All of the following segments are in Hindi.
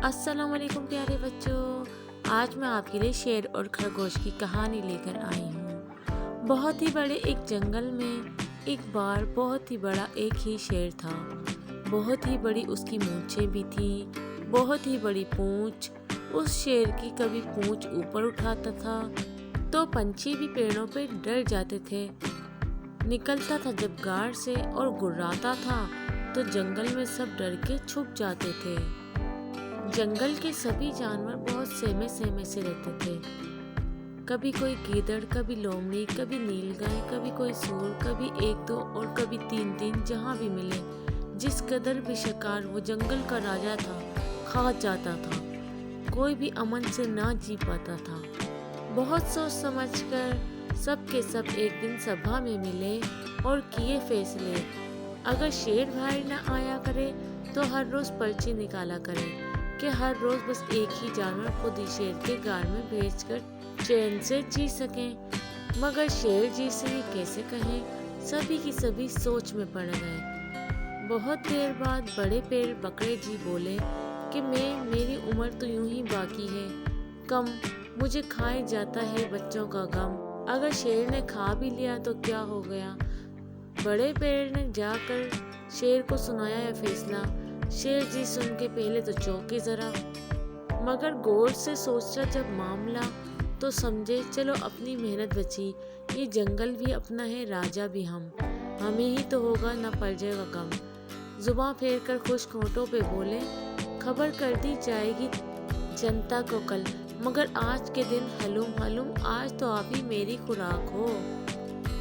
अस्सलाम वालेकुम प्यारे बच्चों। आज मैं आपके लिए शेर और खरगोश की कहानी लेकर आई हूँ। बहुत ही बड़े एक जंगल में एक बार बहुत ही बड़ा एक ही शेर था। बहुत ही बड़ी उसकी मूंछें भी थी, बहुत ही बड़ी पूंछ। उस शेर की कभी पूंछ ऊपर उठाता था तो पंछी भी पेड़ों पे डर जाते थे। निकलता था जब गाड़ से और गुर्राता था तो जंगल में सब डर के छुप जाते थे। जंगल के सभी जानवर बहुत सहमे सहमे से रहते थे। कभी कोई गीदड़, कभी लोमड़ी, कभी नीलगाय, कभी कोई सूर, कभी एक दो और कभी तीन तीन, जहाँ भी मिले। जिस कदर भी शिकार वो जंगल का राजा था, खा जाता था। कोई भी अमन से ना जी पाता था। बहुत सोच समझकर सब के सब एक दिन सभा में मिले और किए फैसले। अगर शेर बाहर न आया करे तो हर रोज पर्ची निकाला करे कि हर रोज बस एक ही जानवर खुद ही शेर के गाड़ में भेजकर चैन से जी सकें। मगर शेर जी से ये कैसे कहें, सभी की सभी सोच में पड़ गए। बहुत देर बाद बड़े पेड़ बकरे जी बोले कि मेरी उम्र तो यूं ही बाकी है कम, मुझे खाए जाता है बच्चों का गम। अगर शेर ने खा भी लिया तो क्या हो गया। बड़े पेड़ ने जाकर शेर को सुनाया यह फैसला। शेर जी सुन के पहले तो चौंके जरा, मगर गौर से सोचा जब मामला तो समझे चलो अपनी मेहनत बची। ये जंगल भी अपना है, राजा भी हम, हमें ही तो होगा ना पड़ जाएगा गम। जुबां फेर कर खुश होठों पे बोले, खबर कर दी जाएगी जनता को कल, मगर आज के दिन हलूम हलूम, आज तो आप ही मेरी खुराक हो।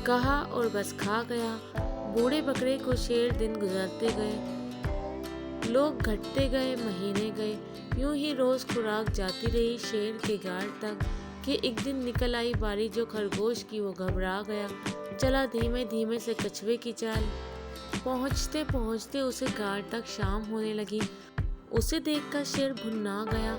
कहा और बस खा गया। बूढ़े बकरे को शेर दिन गुजरते गए, लोग घटते गए, महीने गए, यूं ही रोज खुराक जाती रही शेर के गाड़ तक कि एक दिन निकल आई बारी जो खरगोश की। वो घबरा गया, चला धीमे धीमे से कछुए की चाल। पहुंचते पहुंचते उसे गाड़ तक शाम होने लगी। उसे देखकर शेर भुन्ना गया।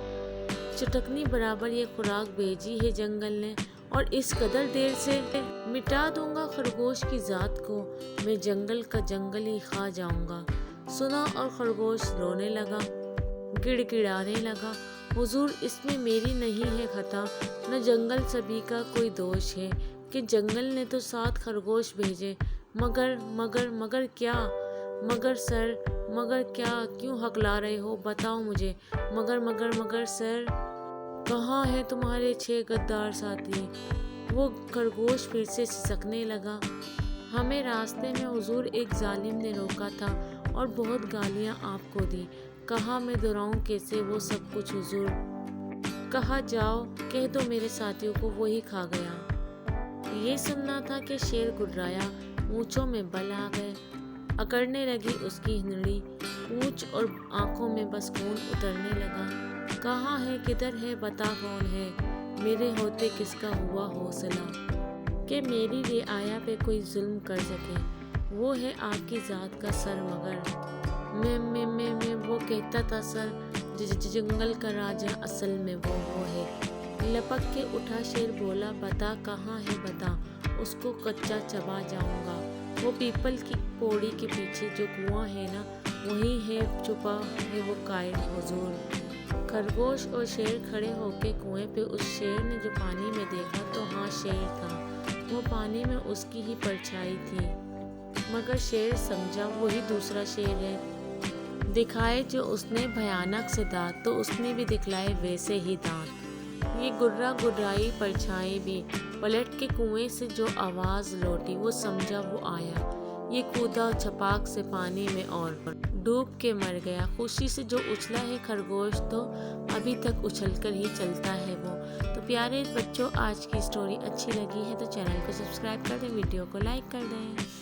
चटकनी बराबर ये खुराक भेजी है जंगल ने, और इस कदर देर से मिटा दूंगा खरगोश की जात को, मैं जंगल का जंगल ही खा जाऊंगा। सुना और खरगोश रोने लगा, गिड़गिड़ाने लगा, हुजूर इसमें मेरी नहीं है खता, न जंगल सभी का कोई दोष है कि जंगल ने तो 7 खरगोश भेजे। मगर मगर मगर क्या, मगर सर, मगर क्या, क्यों हकला रहे हो, बताओ मुझे। मगर मगर मगर सर, कहाँ है तुम्हारे 6 गद्दार साथी। वो खरगोश फिर से सिसकने लगा, हमें रास्ते में हुजूर एक जालिम ने रोका था और बहुत गालियां आपको दी। कहा मैं दोहराऊं कैसे वो सब कुछ हुजूर। कहा जाओ कह दो मेरे साथियों को वो ही खा गया। ये सुनना था कि शेर गुर्राया, मूंछों में बल आ गए, अकड़ने लगी उसकी हिंदड़ी, पूंछ और आंखों में बस खून उतरने लगा। कहाँ है, किधर है, बता कौन है, मेरे होते किसका हुआ हौसला कि मेरी रियाया पे कोई जुल्म कर सके। वो है आपकी जात का सर मगर मैं वो कहता था सर, जंगल का राजा असल में वो है। लपक के उठा शेर बोला, बता कहाँ है बता, उसको कच्चा चबा जाऊंगा। वो पीपल की पौड़ी के पीछे जो कुआं है ना, वही है छुपा है वो कायर हुजूर। खरगोश और शेर खड़े होके कुएं पे उस शेर ने जो पानी में देखा तो हाँ शेर था, वो पानी में उसकी ही परछाई थी। मगर शेर समझा वही दूसरा शेर है। दिखाए जो उसने भयानक से दांत तो उसने भी दिखलाए वैसे ही दांत। ये गुर्रा गुर्राई परछाई भी पलट के कुएं से जो आवाज लौटी वो समझा वो आया। ये कूदा छपाक से पानी में और डूब के मर गया। खुशी से जो उछला है खरगोश तो अभी तक उछल कर ही चलता है वो। तो प्यारे बच्चों, आज की स्टोरी अच्छी लगी है तो चैनल को सब्सक्राइब कर दें, वीडियो को लाइक कर दें।